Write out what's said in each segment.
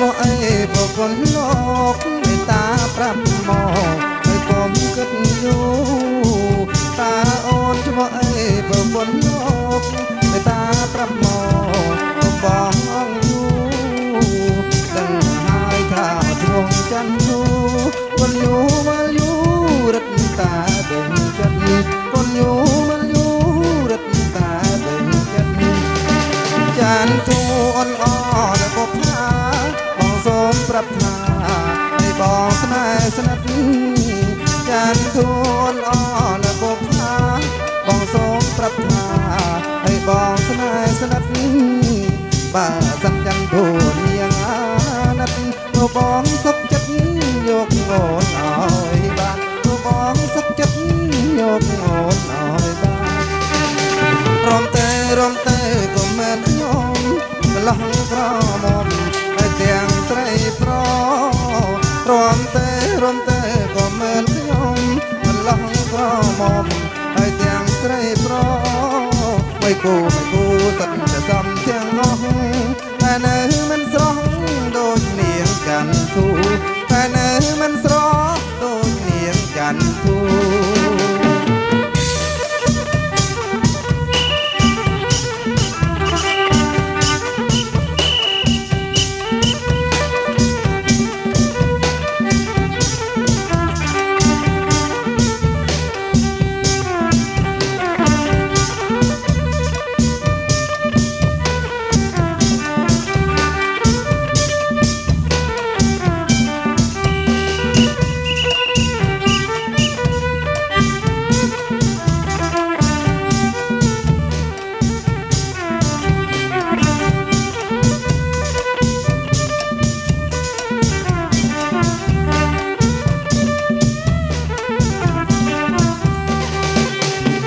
ធ្វើអីប្រពន្ធលោកមេតាប្រាប់មកហើយកុំគិតយូរតាអូនធ្វើអីប្រពន្ធលោកមេតាប្រាប់មកបងអង្គយូរដឹងហើយថាទ្រង់ច័ន្ទយូរពលយូរមកយូររត់តាដឹងចិត្តពលយូរមកយូររត់តាដឹងចិត្តចានធូអនអរបុផាបងសូមប្រាប់ថាให้បងស្នេហ៍ស្និទ្ធចានធូអនអរបុផាបងសូមប្រាប់ថាให้បងស្នេហ៍ស្និទ្ធបើសិនចាំធូនាងអាណិតទៅបងសុខចិត្តយកអូនឲ្យបានទៅបងសុខចិត្តយកអូនឲ្យបានរំតែក៏មិនខ្ញុំកន្លងក្រមុំតែទាំងស្រីប្ររំតែក៏មិនខ្ញុំកន្លងក្រមុំហើយទាំងស្រីប្រមិនគូសិតតែសំទាំងអស់តែនៅមិនស្រស់ដូចនាងច័ន្ទធូតែនៅមិនស្រស់ដូចនាងច័ន្ទធូ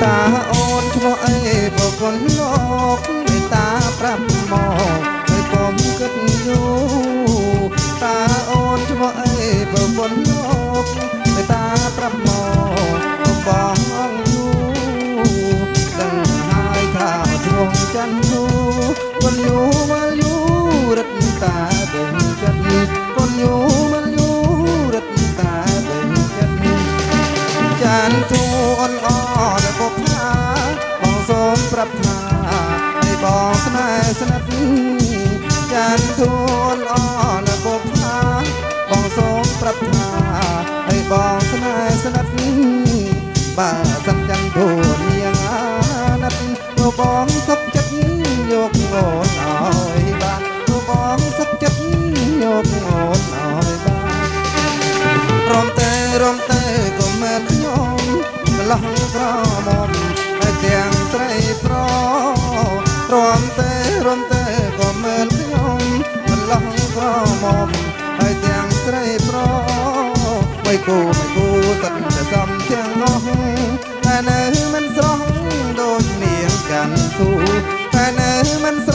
តាអូនធ្វើអីប្រពន្ធលោកមេតាប្រាប់មកហើយកុំគិតយូរតាអូនធ្វើអីប្រពន្ធលោកមេតាប្រាប់មកបងអង្គយូរដឹងហើយថាទ្រង់ច័ន្ទយូរពលយូរមកយូររត់តាដឹងចិត្តពលយូរមកយូររត់តាដឹងចិត្តចានធូអនអរបុផាបងសូមប្រាប់ថាให้បងស្នេហ៍ស្និទ្ធចានធូអនអរបុផាបងសូមប្រាប់ថាให้បងស្នេហ៍ស្និទ្ធបើសិនចាំធូនាងអាណិតទៅបងសុខចិត្តយកអូនឲ្យបានទៅបងសុខចិត្តយកអូនឲ្យបានរំតែក៏មិនខ្ញុំកន្លងក្រមុំហើយទាំងស្រីប្ររំតែក៏មិនខ្ញុំកន្លងក្រមុំហើយទាំងស្រីប្រមិនគូសិតតែសំទាំងអស់តែនៅមិនស្រស់ដូចនាងច័ន្ទធូតែនៅមិនស្រ